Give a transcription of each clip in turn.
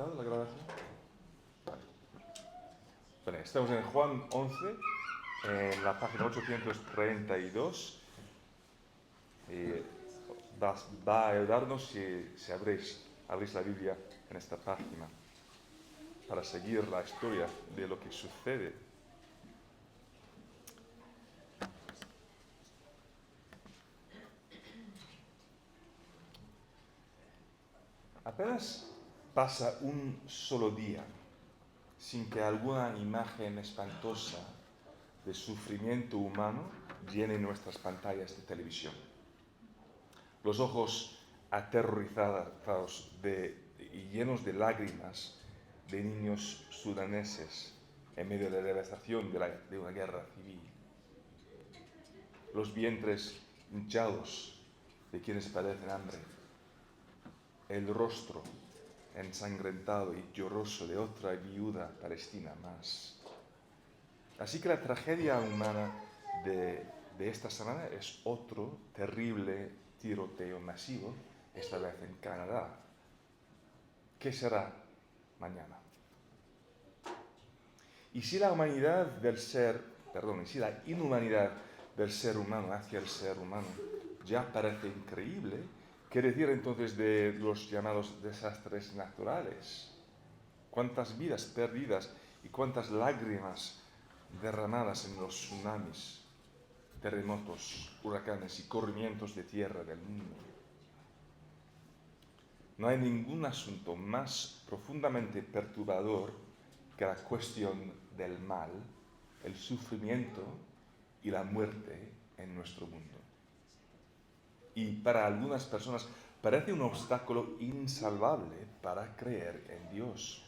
empezado la grabación? Vale. Vale, estamos en Juan 11, en la página 832. Va a ayudarnos si abrís la Biblia en esta página para seguir la historia de lo que sucede. Apenas pasa un solo día sin que alguna imagen espantosa de sufrimiento humano llene nuestras pantallas de televisión. Los ojos aterrorizados y llenos de lágrimas de niños sudaneses en medio de la devastación de una guerra civil. Los vientres hinchados de quienes padecen hambre. El rostro ensangrentado y lloroso de otra viuda palestina más. Así que la tragedia humana de esta semana es otro terrible tiroteo masivo, esta vez en Canadá. ¿Qué será mañana? Y si la inhumanidad del ser humano hacia el ser humano ya parece increíble, ¿qué decir entonces de los llamados desastres naturales? ¿Cuántas vidas perdidas y cuántas lágrimas derramadas en los tsunamis, terremotos, huracanes y corrimientos de tierra del mundo? No hay ningún asunto más profundamente perturbador que la cuestión del mal, el sufrimiento y la muerte en nuestro mundo. Y para algunas personas parece un obstáculo insalvable para creer en Dios.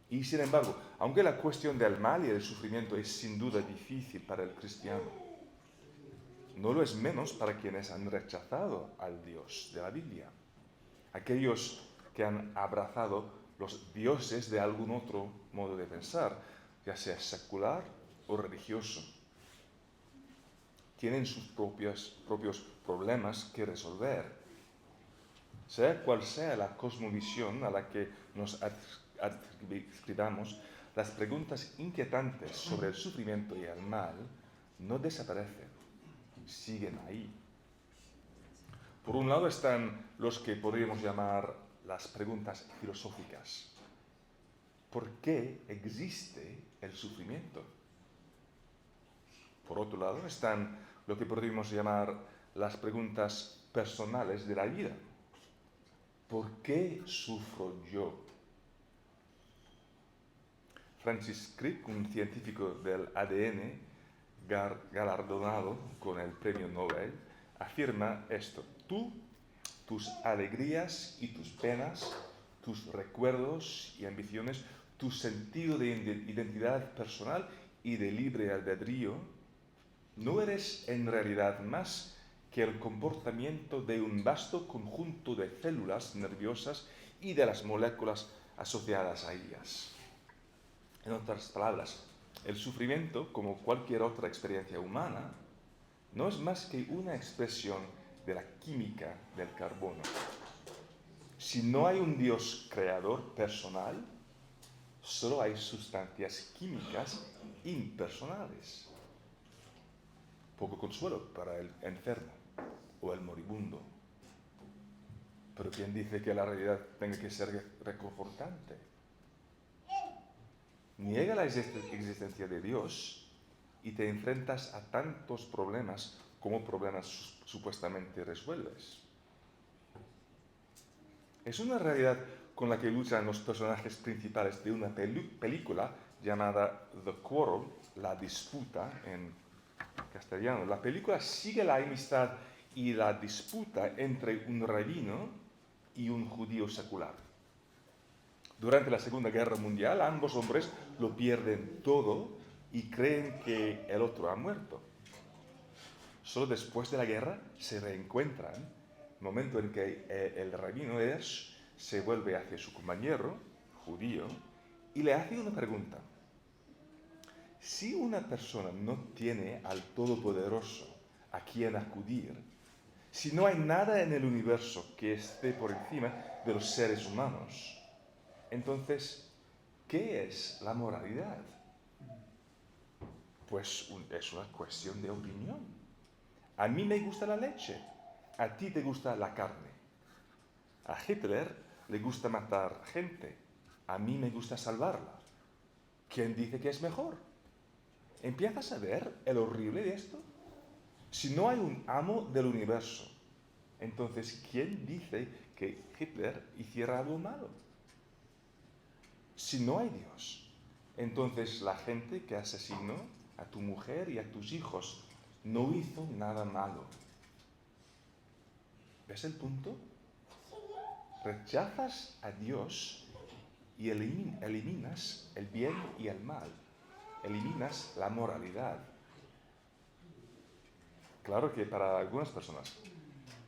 Y sin embargo, aunque la cuestión del mal y el sufrimiento es sin duda difícil para el cristiano, no lo es menos para quienes han rechazado al Dios de la Biblia. Aquellos que han abrazado los dioses de algún otro modo de pensar, ya sea secular o religioso. Tienen sus propios problemas que resolver. Sea cual sea la cosmovisión a la que nos adscribamos, las preguntas inquietantes sobre el sufrimiento y el mal no desaparecen, siguen ahí. Por un lado están los que podríamos llamar las preguntas filosóficas. ¿Por qué existe el sufrimiento? Por otro lado están lo que podríamos llamar las preguntas personales de la vida. ¿Por qué sufro yo? Francis Crick, un científico del ADN galardonado con el premio Nobel, afirma esto: tú, tus alegrías y tus penas, tus recuerdos y ambiciones, tu sentido de identidad personal y de libre albedrío, no eres en realidad más que el comportamiento de un vasto conjunto de células nerviosas y de las moléculas asociadas a ellas. En otras palabras, el sufrimiento, como cualquier otra experiencia humana, no es más que una expresión de la química del carbono. Si no hay un Dios creador personal, solo hay sustancias químicas impersonales. Poco consuelo para el enfermo o el moribundo. Pero ¿quién dice que la realidad tenga que ser reconfortante? Niega la existencia de Dios y te enfrentas a tantos problemas como problemas supuestamente resuelves. Es una realidad con la que luchan los personajes principales de una película llamada The Quarrel, La Disputa en castellano. La película sigue la amistad y la disputa entre un rabino y un judío secular. Durante la Segunda Guerra Mundial, ambos hombres lo pierden todo y creen que el otro ha muerto. Solo después de la guerra se reencuentran, momento en que el rabino Esch se vuelve hacia su compañero judío y le hace una pregunta. Si una persona no tiene al Todopoderoso a quien acudir, Si no hay nada en el universo que esté por encima de los seres humanos, entonces, ¿qué es la moralidad? Pues es una cuestión de opinión. A mí me gusta la leche, a ti te gusta la carne. A Hitler le gusta matar gente, a mí me gusta salvarla. ¿Quién dice que es mejor? ¿Empiezas a ver el horrible de esto? Si no hay un amo del universo, entonces ¿quién dice que Hitler hiciera algo malo? Si no hay Dios, entonces la gente que asesinó a tu mujer y a tus hijos no hizo nada malo. ¿Ves el punto? Rechazas a Dios y eliminas el bien y el mal. Eliminas la moralidad. Claro que para algunas personas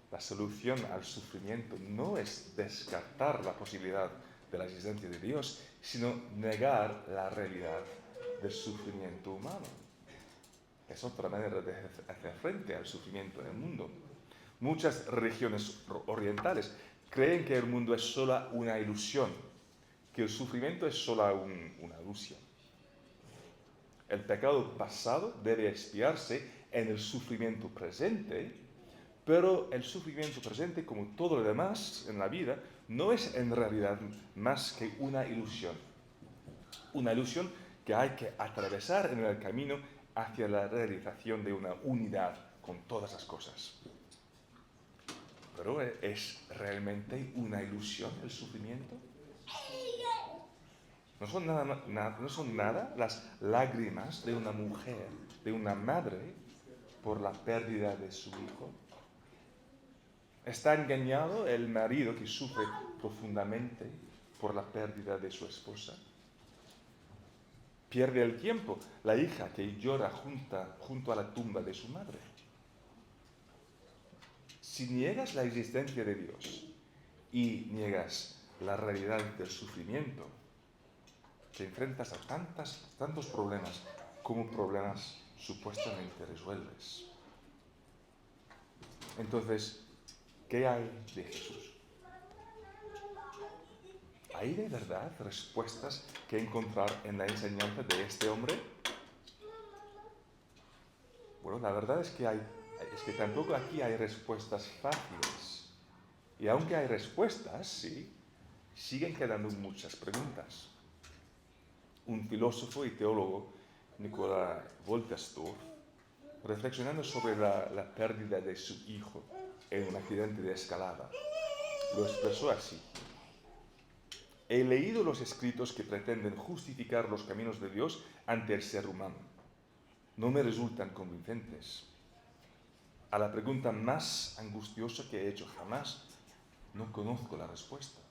la solución al sufrimiento no es descartar la posibilidad de la existencia de Dios, sino negar la realidad del sufrimiento humano. Es otra manera de hacer frente al sufrimiento en el mundo. Muchas religiones orientales creen que el mundo es solo una ilusión, que el sufrimiento es solo una ilusión. El pecado pasado debe expiarse en el sufrimiento presente, pero el sufrimiento presente, como todo lo demás en la vida, no es en realidad más que una ilusión. Una ilusión que hay que atravesar en el camino hacia la realización de una unidad con todas las cosas. Pero ¿es realmente una ilusión el sufrimiento? No son nada las lágrimas de una mujer, de una madre, por la pérdida de su hijo. Está engañado el marido que sufre profundamente por la pérdida de su esposa. Pierde el tiempo la hija que llora junto a la tumba de su madre. Si niegas la existencia de Dios y niegas la realidad del sufrimiento, te enfrentas a tantos problemas como problemas supuestamente resuelves. Entonces, ¿qué hay de Jesús? ¿Hay de verdad respuestas que encontrar en la enseñanza de este hombre? Bueno, la verdad es que tampoco aquí hay respuestas fáciles. Y aunque hay respuestas, sí, siguen quedando muchas preguntas. Un filósofo y teólogo, Nicolas Wolterstorff, reflexionando sobre la pérdida de su hijo en un accidente de escalada, lo expresó así: he leído los escritos que pretenden justificar los caminos de Dios ante el ser humano. No me resultan convincentes. A la pregunta más angustiosa que he hecho jamás, no conozco la respuesta.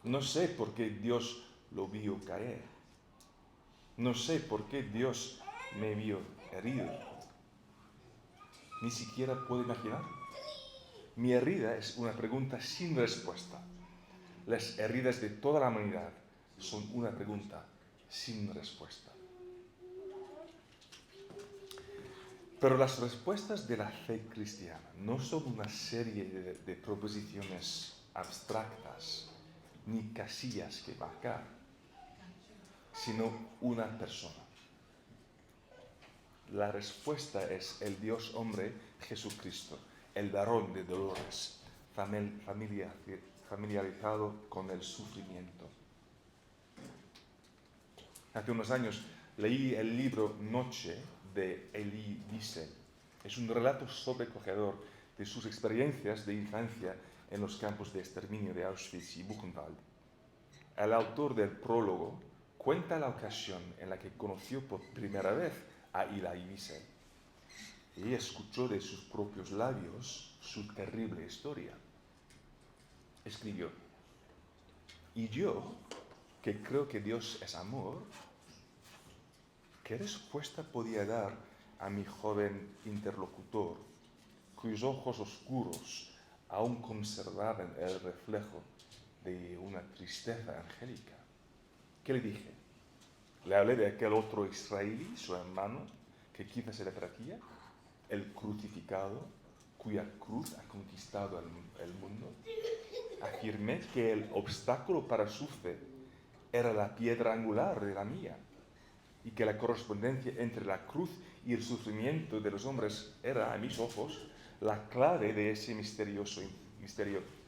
No sé por qué Dios lo vio caer. No sé por qué Dios me vio herido. Ni siquiera puedo imaginar. Mi herida es una pregunta sin respuesta. Las heridas de toda la humanidad son una pregunta sin respuesta. Pero las respuestas de la fe cristiana no son una serie de proposiciones abstractas ni casillas que marcar, sino una persona. La respuesta es el Dios hombre Jesucristo, el varón de dolores, familiarizado con el sufrimiento. Hace unos años leí el libro Noche de Elie Wiesel. Es un relato sobrecogedor de sus experiencias de infancia en los campos de exterminio de Auschwitz y Buchenwald. El autor del prólogo cuenta la ocasión en la que conoció por primera vez a Elie Wiesel y escuchó de sus propios labios su terrible historia. Escribió: y yo, que creo que Dios es amor, ¿qué respuesta podía dar a mi joven interlocutor, cuyos ojos oscuros aún conservaban el reflejo de una tristeza angélica? ¿Qué le dije? Le hablé de aquel otro israelí, su hermano, que quizás se le parecía, el crucificado, cuya cruz ha conquistado el mundo. Afirmé que el obstáculo para su fe era la piedra angular de la mía y que la correspondencia entre la cruz y el sufrimiento de los hombres era, a mis ojos, la clave de ese misterio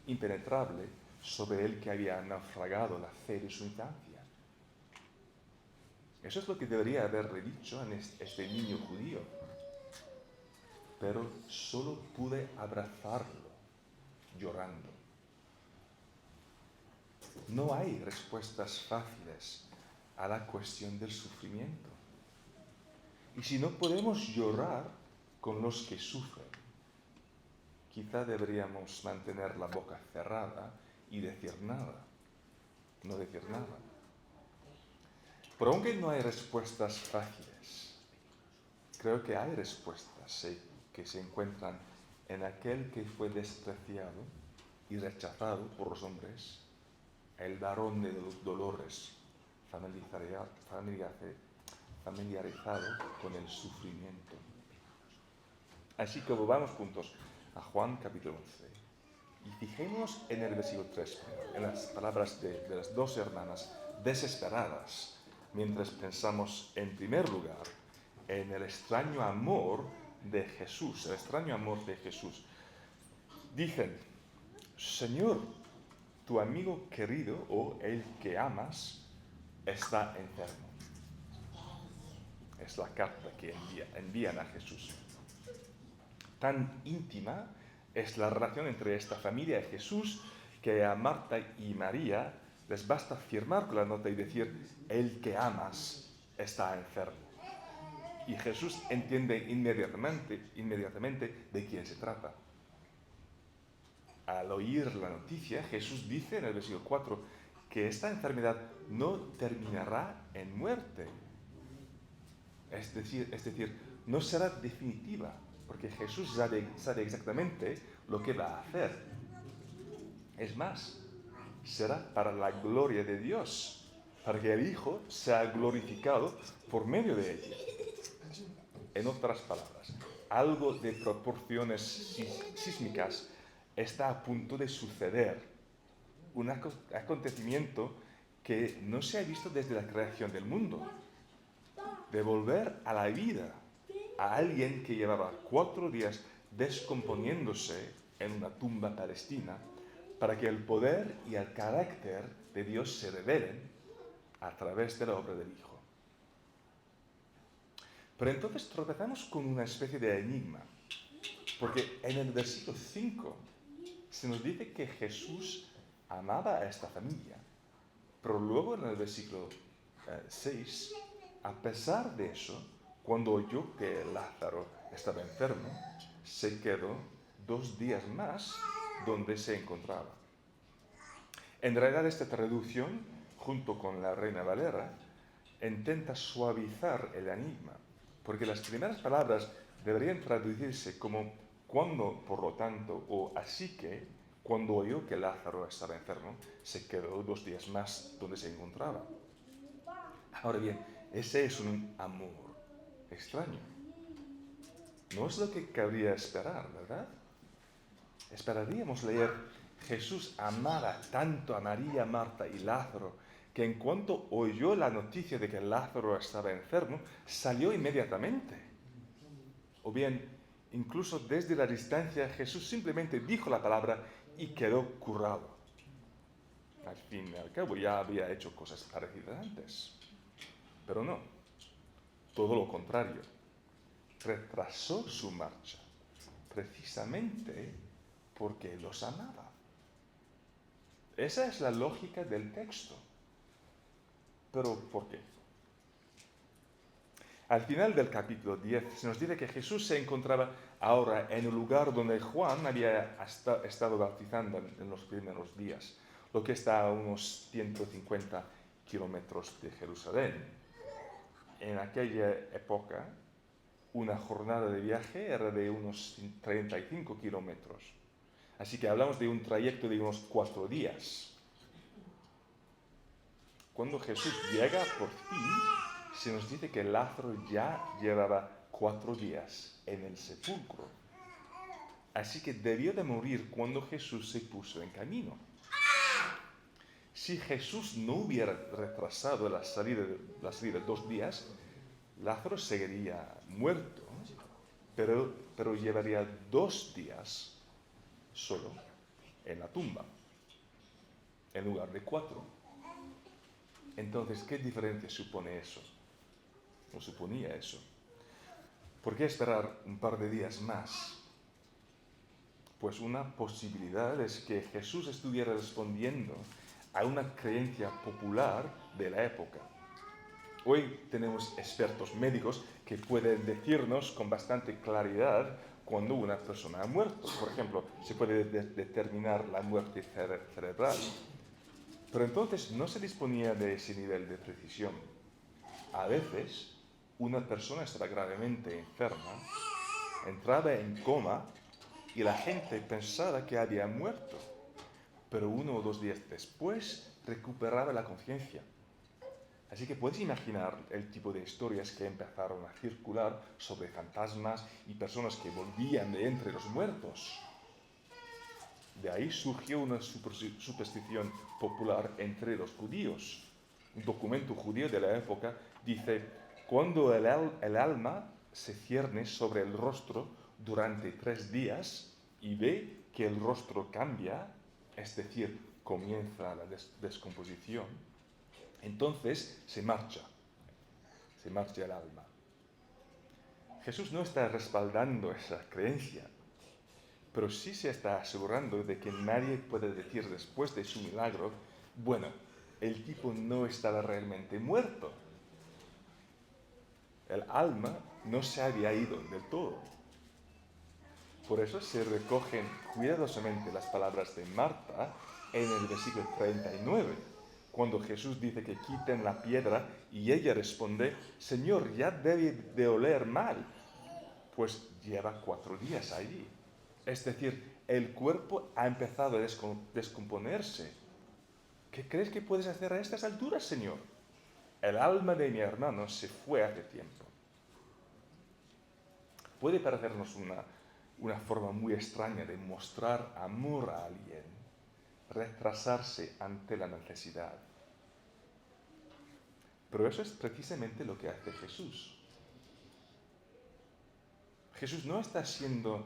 impenetrable sobre el que había naufragado la fe de su infancia. Eso es lo que debería haberle dicho a este niño judío, pero solo pude abrazarlo llorando. No hay respuestas fáciles a la cuestión del sufrimiento. Y si no podemos llorar con los que sufren, quizá deberíamos mantener la boca cerrada y decir nada, no decir nada. Pero aunque no hay respuestas fáciles, creo que hay respuestas que se encuentran en aquel que fue despreciado y rechazado por los hombres, el varón de los dolores, familiarizado con el sufrimiento. Así que volvamos juntos a Juan capítulo 11 y fijémonos en el versículo 3, en las palabras de las dos hermanas desesperadas, mientras pensamos en primer lugar en el extraño amor de Jesús, el extraño amor de Jesús. Dicen: Señor, tu amigo querido o el que amas está enfermo. Es la carta que envían a Jesús. Tan íntima es la relación entre esta familia y Jesús que a Marta y María les basta firmar con la nota y decir: el que amas está enfermo. Y Jesús entiende inmediatamente de quién se trata. Al oír la noticia, Jesús dice en el versículo 4 que esta enfermedad no terminará en muerte. Es decir, no será definitiva, porque Jesús sabe exactamente lo que va a hacer. Es más, será para la gloria de Dios, para que el Hijo sea glorificado por medio de ella. En otras palabras, algo de proporciones sísmicas está a punto de suceder. Un acontecimiento que no se ha visto desde la creación del mundo. Devolver a la vida a alguien que llevaba 4 días descomponiéndose en una tumba palestina, para que el poder y el carácter de Dios se revelen a través de la obra del Hijo. Pero entonces tropezamos con una especie de enigma, porque en el versículo 5 se nos dice que Jesús amaba a esta familia, pero luego en el versículo 6, a pesar de eso, cuando oyó que Lázaro estaba enfermo, se quedó 2 días más donde se encontraba. En realidad esta traducción, junto con la Reina Valera, intenta suavizar el enigma, porque las primeras palabras deberían traducirse como cuando, por lo tanto, o así que, cuando oyó que Lázaro estaba enfermo, se quedó 2 días más donde se encontraba. Ahora bien, ese es un amor extraño. No es lo que cabría esperar, ¿verdad? Esperaríamos leer: Jesús amaba tanto a María, Marta y Lázaro, que en cuanto oyó la noticia de que Lázaro estaba enfermo, salió inmediatamente. O bien, incluso desde la distancia, Jesús simplemente dijo la palabra y quedó curado. Al fin y al cabo, ya había hecho cosas parecidas antes. Pero no, todo lo contrario. Retrasó su marcha, precisamente porque los amaba. Esa es la lógica del texto. ¿Pero por qué? Al final del capítulo 10 se nos dice que Jesús se encontraba ahora en el lugar donde Juan había estado bautizando en los primeros días, lo que está a unos 150 kilómetros de Jerusalén. En aquella época, una jornada de viaje era de unos 35 kilómetros. Así que hablamos de un trayecto de unos 4 días. Cuando Jesús llega por fin, se nos dice que Lázaro ya llevaba 4 días en el sepulcro. así que debió de morir cuando Jesús se puso en camino. Si Jesús no hubiera retrasado la salida 2 días, Lázaro seguiría muerto, pero llevaría 2 días solo en la tumba, en lugar de 4. Entonces, ¿qué diferencia supone eso? ¿O suponía eso? ¿Por qué esperar un par de días más? Pues una posibilidad es que Jesús estuviera respondiendo a una creencia popular de la época. Hoy tenemos expertos médicos que pueden decirnos con bastante claridad cuando una persona ha muerto. Por ejemplo, se puede determinar la muerte cerebral. Pero entonces no se disponía de ese nivel de precisión. A veces, una persona estaba gravemente enferma, entraba en coma y la gente pensaba que había muerto, pero 1 o 2 días después recuperaba la conciencia. Así que puedes imaginar el tipo de historias que empezaron a circular sobre fantasmas y personas que volvían de entre los muertos. De ahí surgió una superstición popular entre los judíos. Un documento judío de la época dice: cuando el alma se cierne sobre el rostro durante 3 días y ve que el rostro cambia, es decir, comienza la descomposición, entonces se marcha el alma. Jesús no está respaldando esa creencia, pero sí se está asegurando de que nadie puede decir después de su milagro: bueno, el tipo no estaba realmente muerto. El alma no se había ido del todo. Por eso se recogen cuidadosamente las palabras de Marta en el versículo 39, cuando Jesús dice que quiten la piedra y ella responde: Señor, ya debe de oler mal, pues lleva 4 días allí. Es decir, el cuerpo ha empezado a descomponerse. ¿Qué crees que puedes hacer a estas alturas, Señor? El alma de mi hermano se fue hace tiempo. Puede parecernos una forma muy extraña de mostrar amor a alguien, retrasarse ante la necesidad. Pero eso es precisamente lo que hace Jesús. Jesús no está siendo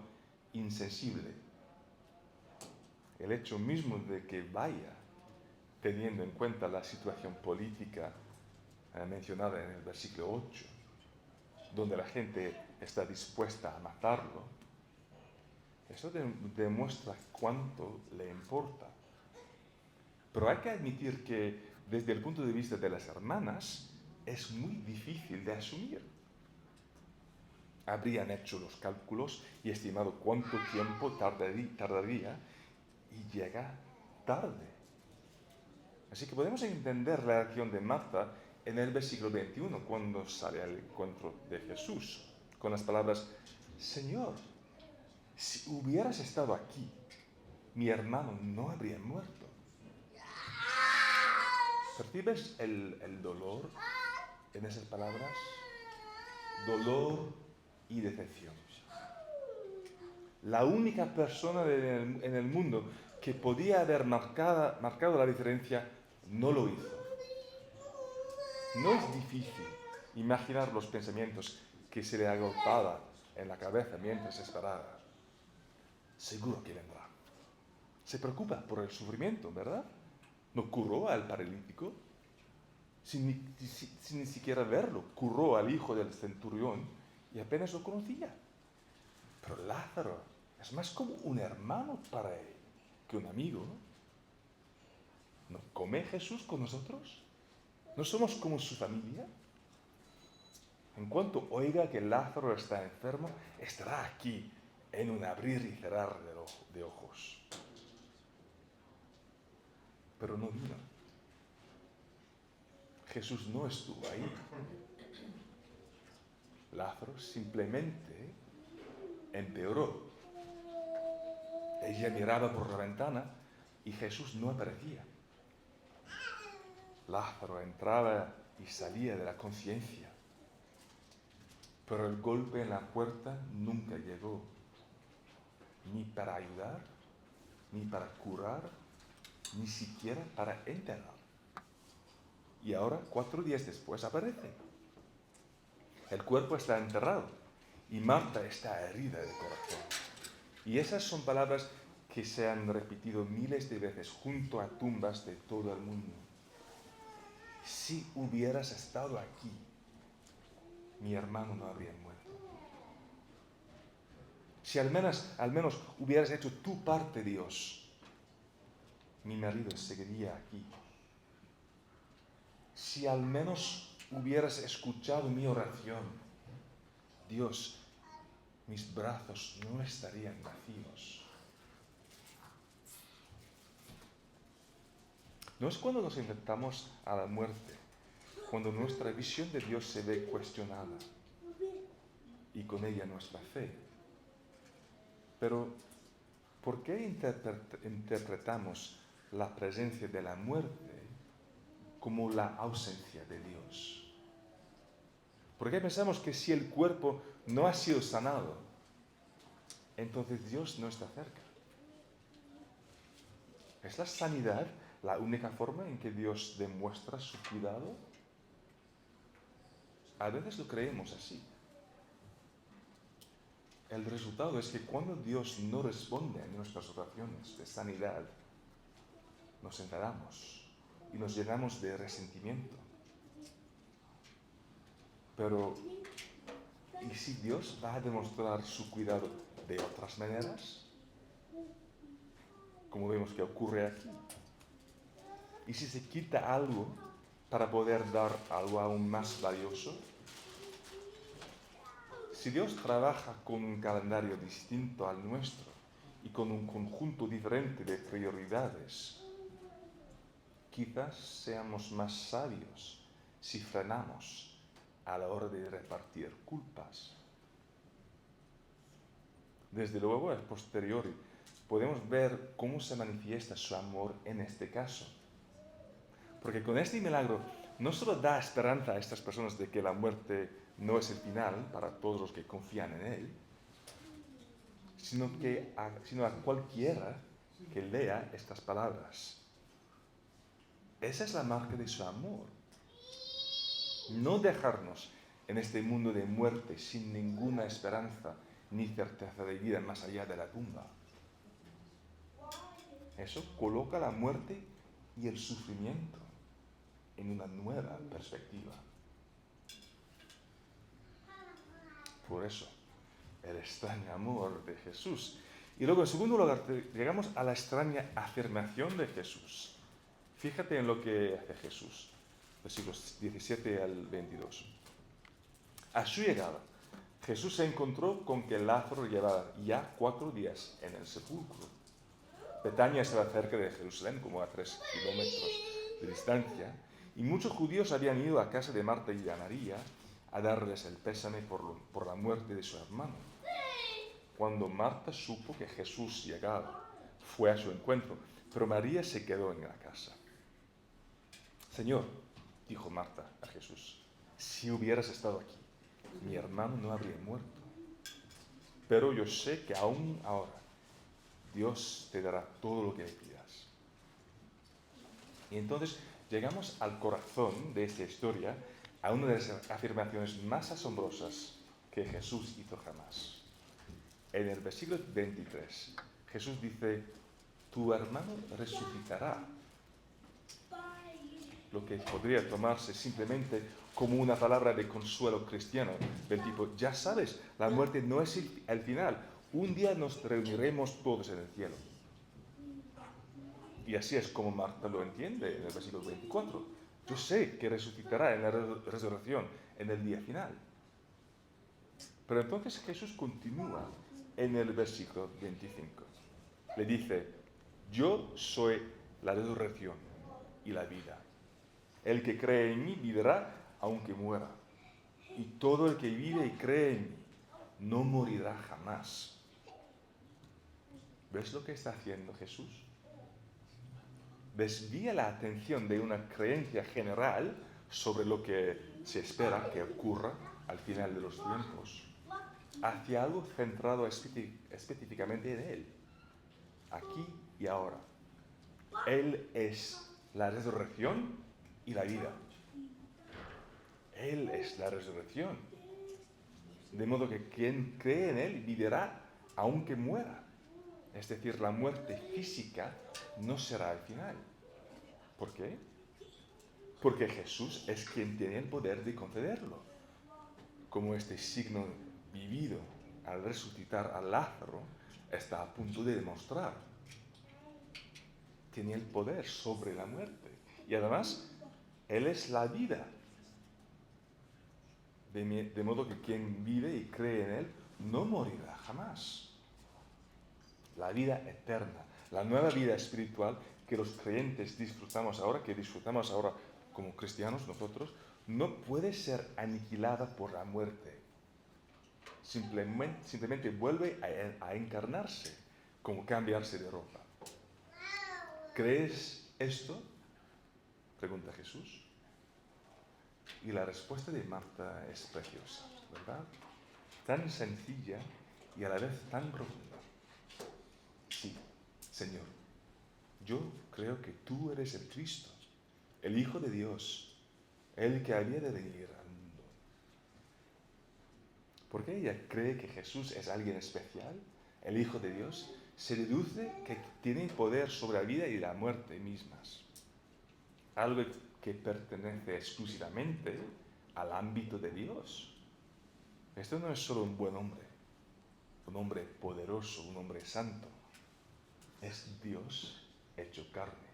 insensible. El hecho mismo de que vaya, teniendo en cuenta la situación política mencionada en el versículo 8, donde la gente está dispuesta a matarlo, eso demuestra cuánto le importa. Pero hay que admitir que desde el punto de vista de las hermanas es muy difícil de asumir. Habrían hecho los cálculos y estimado cuánto tiempo tardaría y llega tarde. Así que podemos entender la reacción de Marta en el versículo 21, cuando sale al encuentro de Jesús, con las palabras: Señor, si hubieras estado aquí, mi hermano no habría muerto. ¿Percibes el dolor en esas palabras? Dolor y decepción. La única persona en el mundo que podía haber marcado la diferencia no lo hizo. No es difícil imaginar los pensamientos que se le agolpaban en la cabeza mientras esperaba. Seguro que vendrá. Se preocupa por el sufrimiento, ¿verdad? ¿No curó al paralítico? Sin ni siquiera verlo, curó al hijo del centurión y apenas lo conocía. Pero Lázaro es más como un hermano para él que un amigo. ¿No come Jesús con nosotros? ¿No somos como su familia? En cuanto oiga que Lázaro está enfermo, estará aquí en un abrir y cerrar de ojos. Pero no vino. Jesús no estuvo ahí. Lázaro simplemente empeoró. Ella miraba por la ventana y Jesús no aparecía. Lázaro entraba y salía de la conciencia, pero el golpe en la puerta nunca llegó. ni para ayudar, ni para curar, ni siquiera para enterrar. Y ahora, 4 días después, aparece. El cuerpo está enterrado y Marta está herida de corazón. Y esas son palabras que se han repetido miles de veces junto a tumbas de todo el mundo. Si hubieras estado aquí, mi hermano no habría muerto. Si al menos hubieras hecho tu parte, Dios, mi marido seguiría aquí. Si al menos hubieras escuchado mi oración, Dios, mis brazos no estarían vacíos. No es cuando nos enfrentamos a la muerte, cuando nuestra visión de Dios se ve cuestionada y con ella nuestra fe. Pero, ¿por qué interpretamos la presencia de la muerte como la ausencia de Dios? ¿Por qué pensamos que si el cuerpo no ha sido sanado, entonces Dios no está cerca? ¿Es la sanidad la única forma en que Dios demuestra su cuidado? A veces lo creemos así. El resultado es que cuando Dios no responde a nuestras oraciones de sanidad, nos enfadamos y nos llenamos de resentimiento. Pero, ¿y si Dios va a demostrar su cuidado de otras maneras? Como vemos que ocurre aquí. ¿Y si se quita algo para poder dar algo aún más valioso? Si Dios trabaja con un calendario distinto al nuestro y con un conjunto diferente de prioridades, quizás seamos más sabios si frenamos a la hora de repartir culpas. Desde luego, a posteriori, podemos ver cómo se manifiesta su amor en este caso. Porque con este milagro no solo da esperanza a estas personas de que la muerte no es el final para todos los que confían en Él, sino a cualquiera que lea estas palabras. Esa es la marca de su amor. No dejarnos en este mundo de muerte sin ninguna esperanza ni certeza de vida más allá de la tumba. Eso coloca la muerte y el sufrimiento en una nueva perspectiva. Por eso, el extraño amor de Jesús. Y luego, en segundo lugar, llegamos a la extraña afirmación de Jesús. Fíjate en lo que hace Jesús, versículos 17 al 22. A su llegada, Jesús se encontró con que Lázaro llevaba ya 4 días en el sepulcro. Betania estaba cerca de Jerusalén, como a 3 kilómetros de distancia, y muchos judíos habían ido a casa de Marta y de María a darles el pésame por la muerte de su hermano. Cuando Marta supo que Jesús llegaba, fue a su encuentro, pero María se quedó en la casa. Señor, dijo Marta a Jesús, si hubieras estado aquí, mi hermano no habría muerto. Pero yo sé que aún ahora Dios te dará todo lo que le pidas. Y entonces llegamos al corazón de esta historia, a una de las afirmaciones más asombrosas que Jesús hizo jamás. En el versículo 23, Jesús dice, tu hermano resucitará. Lo que podría tomarse simplemente como una palabra de consuelo cristiano, del tipo, ya sabes, la muerte no es el final, un día nos reuniremos todos en el cielo. Y así es como Marta lo entiende en el versículo 24. Yo sé que resucitará en la resurrección, en el día final. Pero entonces Jesús continúa en el versículo 25. Le dice, yo soy la resurrección y la vida. El que cree en mí vivirá aunque muera. Y todo el que vive y cree en mí no morirá jamás. ¿Ves lo que está haciendo Jesús? Desvía la atención de una creencia general sobre lo que se espera que ocurra al final de los tiempos hacia algo centrado específicamente en Él, aquí y ahora. Él es la resurrección y la vida. Él es la resurrección. De modo que quien cree en Él vivirá aunque muera. Es decir, la muerte física no será el final. ¿Por qué? Porque Jesús es quien tiene el poder de concederlo. Como este signo vivido al resucitar a Lázaro está a punto de demostrar. Tiene el poder sobre la muerte. Y además, Él es la vida. De modo que quien vive y cree en Él no morirá jamás. La vida eterna, la nueva vida espiritual que los creyentes disfrutamos ahora como cristianos nosotros, no puede ser aniquilada por la muerte. Simplemente vuelve a encarnarse, como cambiarse de ropa. ¿Crees esto? Pregunta Jesús. Y la respuesta de Marta es preciosa, ¿verdad? Tan sencilla y a la vez tan profunda. Sí, Señor, yo creo que tú eres el Cristo, el Hijo de Dios, el que había de venir al mundo. Porque ella cree que Jesús es alguien especial, el Hijo de Dios, se deduce que tiene poder sobre la vida y la muerte mismas. Algo que pertenece exclusivamente al ámbito de Dios. Esto no es solo un buen hombre, un hombre poderoso, un hombre santo. Es Dios hecho carne.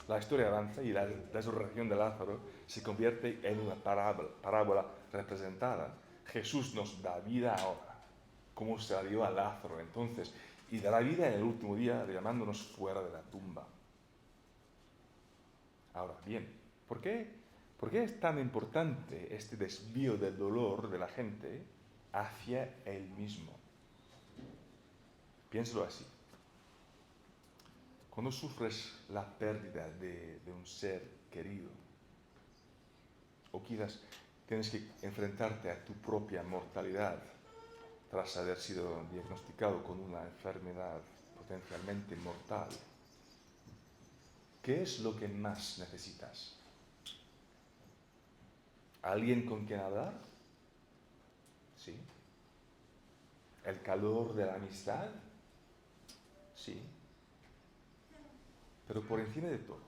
La historia avanza y la resurrección de Lázaro se convierte en una parábola representada. Jesús nos da vida ahora, como se la dio a Lázaro entonces, y dará vida en el último día llamándonos fuera de la tumba. Ahora bien, ¿por qué es tan importante este desvío del dolor de la gente hacia Él mismo? Piénsalo así. Cuando sufres la pérdida de un ser querido, o quizás tienes que enfrentarte a tu propia mortalidad tras haber sido diagnosticado con una enfermedad potencialmente mortal, ¿qué es lo que más necesitas? ¿Alguien con quien hablar? Sí. ¿El calor de la amistad? Sí. Pero por encima de todo,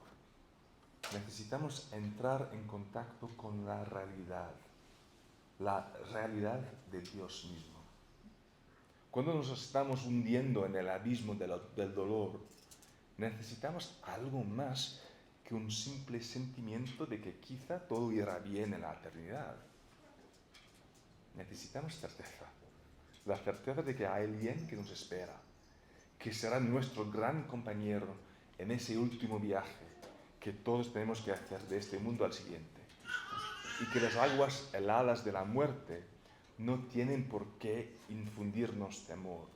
necesitamos entrar en contacto con la realidad de Dios mismo. Cuando nos estamos hundiendo en el abismo del dolor, necesitamos algo más que un simple sentimiento de que quizá todo irá bien en la eternidad. Necesitamos certeza, la certeza de que hay alguien que nos espera, que será nuestro gran compañero en ese último viaje que todos tenemos que hacer de este mundo al siguiente. Y que las aguas heladas de la muerte no tienen por qué infundirnos temor.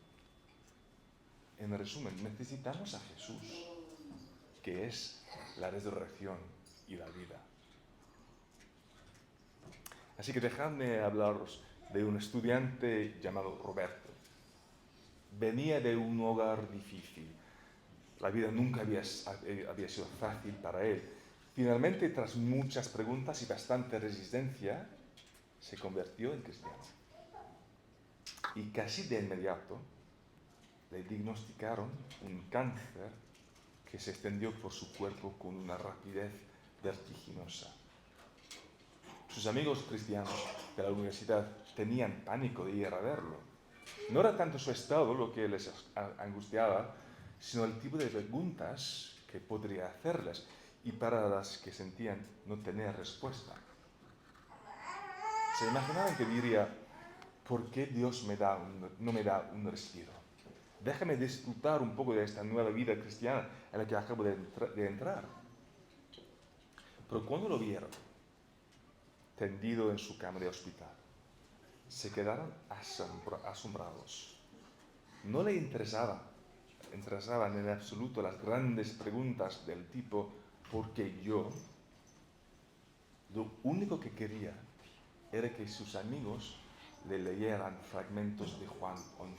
En resumen, necesitamos a Jesús, que es la resurrección y la vida. Así que dejadme hablaros de un estudiante llamado Roberto. Venía de un hogar difícil. La vida nunca había sido fácil para él. Finalmente, tras muchas preguntas y bastante resistencia, se convirtió en cristiano. Y casi de inmediato le diagnosticaron un cáncer que se extendió por su cuerpo con una rapidez vertiginosa. Sus amigos cristianos de la universidad tenían pánico de ir a verlo. No era tanto su estado lo que les angustiaba, sino el tipo de preguntas que podría hacerles y para las que sentían no tener respuesta. Se imaginaban que diría: ¿por qué Dios no me da un respiro? Déjame disfrutar un poco de esta nueva vida cristiana en la que acabo de entrar. Pero cuando lo vieron, tendido en su cama de hospital, se quedaron asombrados. No le interesaban en absoluto las grandes preguntas del tipo ¿por qué yo? Lo único que quería era que sus amigos le leyeran fragmentos de Juan 11.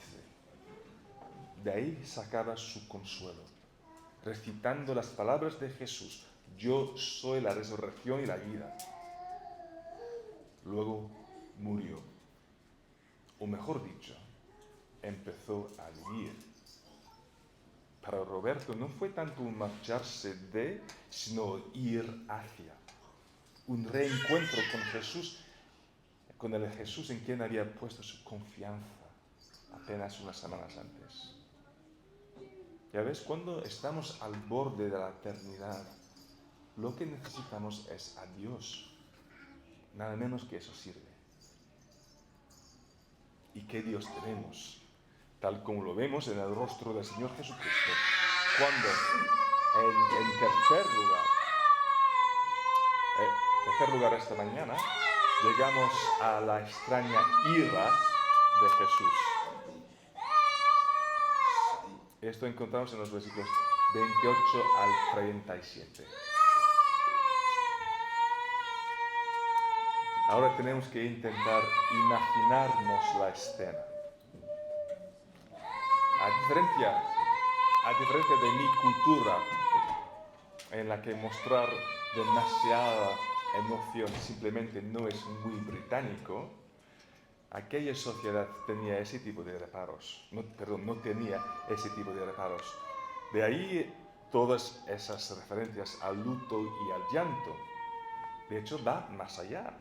De ahí sacaba su consuelo, recitando las palabras de Jesús: yo soy la resurrección y la vida. Luego murió, o mejor dicho, empezó a vivir. Para Roberto no fue tanto un marcharse de, sino ir hacia. Un reencuentro con Jesús, con el Jesús en quien había puesto su confianza apenas unas semanas antes. Ya ves, cuando estamos al borde de la eternidad, lo que necesitamos es a Dios. Nada menos que eso sirve. ¿Y qué Dios tenemos? Tal como lo vemos en el rostro del Señor Jesucristo, cuando en tercer lugar esta mañana llegamos a la extraña ira de Jesús. Esto encontramos en los versículos 28 al 37. Ahora tenemos que intentar imaginarnos la escena. A diferencia de mi cultura, en la que mostrar demasiada emoción simplemente no es muy británico, aquella sociedad tenía ese tipo de reparos. No tenía ese tipo de reparos. De ahí todas esas referencias al luto y al llanto. De hecho, va más allá.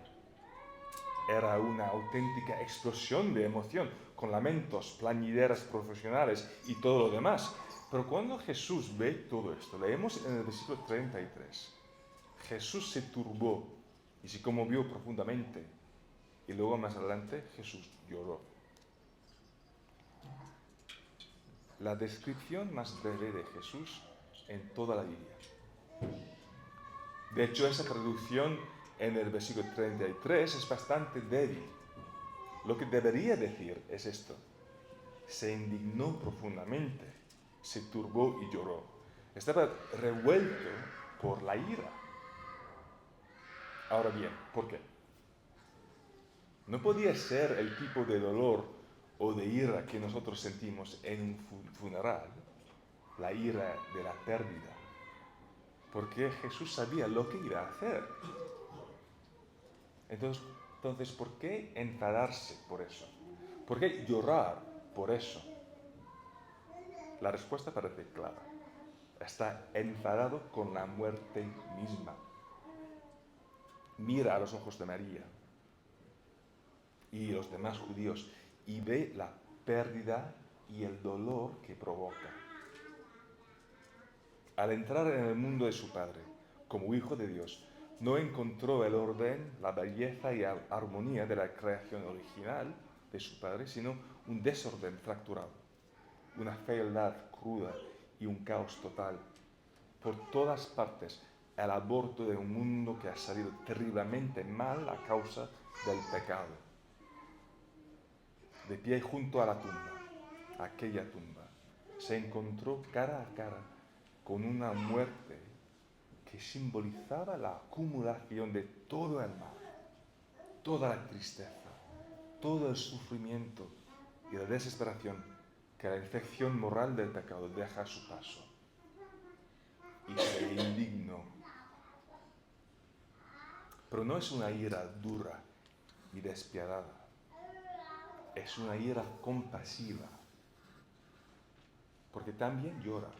Era una auténtica explosión de emoción, con lamentos, plañideras profesionales y todo lo demás. Pero cuando Jesús ve todo esto, leemos en el versículo 33, Jesús se turbó y se conmovió profundamente. Y luego más adelante Jesús lloró. La descripción más breve de Jesús en toda la Biblia. De hecho, esa traducción en el versículo 33 es bastante débil. Lo que debería decir es esto: se indignó profundamente, se turbó y lloró. Estaba revuelto por la ira. Ahora bien, ¿por qué? No podía ser el tipo de dolor o de ira que nosotros sentimos en un funeral, la ira de la pérdida, porque Jesús sabía lo que iba a hacer. Entonces, ¿por qué enfadarse por eso? ¿Por qué llorar por eso? La respuesta parece clara. Está enfadado con la muerte misma. Mira a los ojos de María y los demás judíos y ve la pérdida y el dolor que provoca. Al entrar en el mundo de su Padre, como hijo de Dios, no encontró el orden, la belleza y la armonía de la creación original de su Padre, sino un desorden fracturado, una fealdad cruda y un caos total. Por todas partes, el aborto de un mundo que ha salido terriblemente mal a causa del pecado. De pie junto a la tumba, aquella tumba, se encontró cara a cara con una muerte que simbolizaba la acumulación de todo el mal, toda la tristeza, todo el sufrimiento y la desesperación que la infección moral del pecado deja a su paso. Y se indignó. Pero no es una ira dura y despiadada, es una ira compasiva, porque también llora.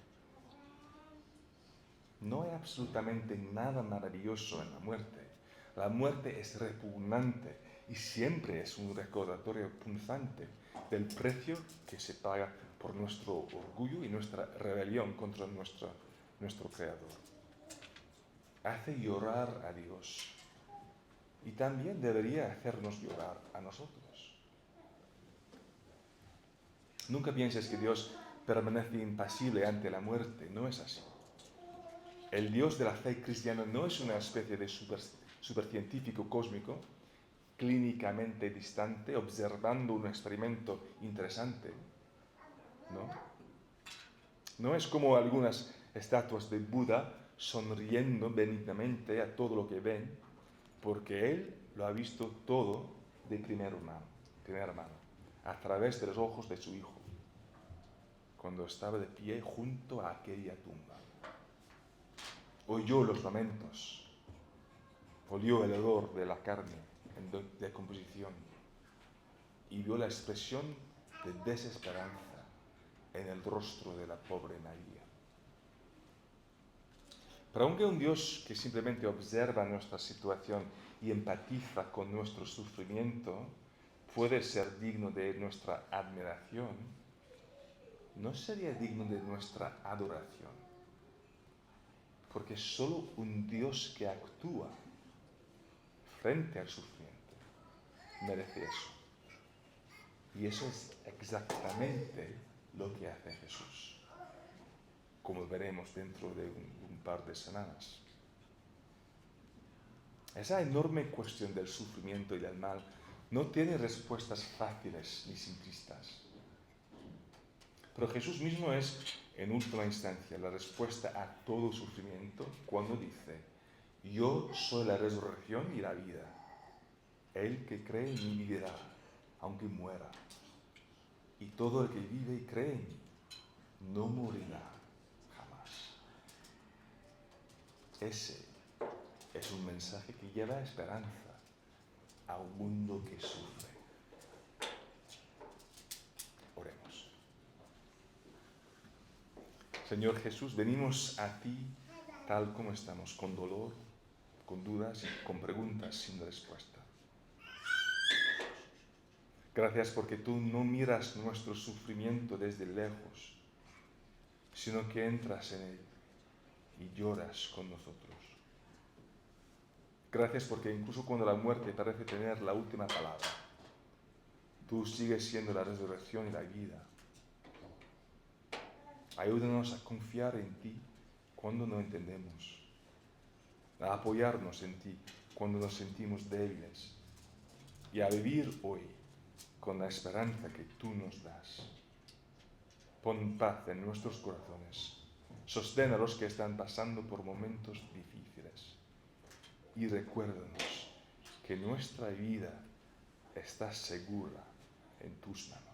No hay absolutamente nada maravilloso en la muerte. La muerte es repugnante y siempre es un recordatorio punzante del precio que se paga por nuestro orgullo y nuestra rebelión contra nuestro Creador. Hace llorar a Dios y también debería hacernos llorar a nosotros. Nunca pienses que Dios permanece impasible ante la muerte, no es así. El Dios de la fe cristiana no es una especie de supercientífico cósmico, clínicamente distante, observando un experimento interesante. No es como algunas estatuas de Buda sonriendo benignamente a todo lo que ven, porque Él lo ha visto todo de primera mano, a través de los ojos de su Hijo, cuando estaba de pie junto a aquella tumba. Oyó los lamentos, olió el olor de la carne en decomposición y vio la expresión de desesperanza en el rostro de la pobre María. Pero aunque un Dios que simplemente observa nuestra situación y empatiza con nuestro sufrimiento puede ser digno de nuestra admiración, no sería digno de nuestra adoración, porque solo un Dios que actúa frente al sufrimiento merece eso. Y eso es exactamente lo que hace Jesús, como veremos dentro de un par de semanas. Esa enorme cuestión del sufrimiento y del mal no tiene respuestas fáciles ni simplistas. Pero Jesús mismo es, en última instancia, la respuesta a todo sufrimiento cuando dice: yo soy la resurrección y la vida. El que cree en mí vivirá, aunque muera. Y todo el que vive y cree en mí no morirá jamás. Ese es un mensaje que lleva esperanza a un mundo que sufre. Oremos. Señor Jesús, venimos a ti tal como estamos, con dolor, con dudas y con preguntas sin respuesta. Gracias porque tú no miras nuestro sufrimiento desde lejos, sino que entras en él y lloras con nosotros. Gracias porque incluso cuando la muerte parece tener la última palabra, tú sigues siendo la resurrección y la vida. Ayúdanos a confiar en ti cuando no entendemos, a apoyarnos en ti cuando nos sentimos débiles y a vivir hoy con la esperanza que tú nos das. Pon paz en nuestros corazones, sostén a los que están pasando por momentos difíciles y recuérdanos que nuestra vida está segura en tus manos.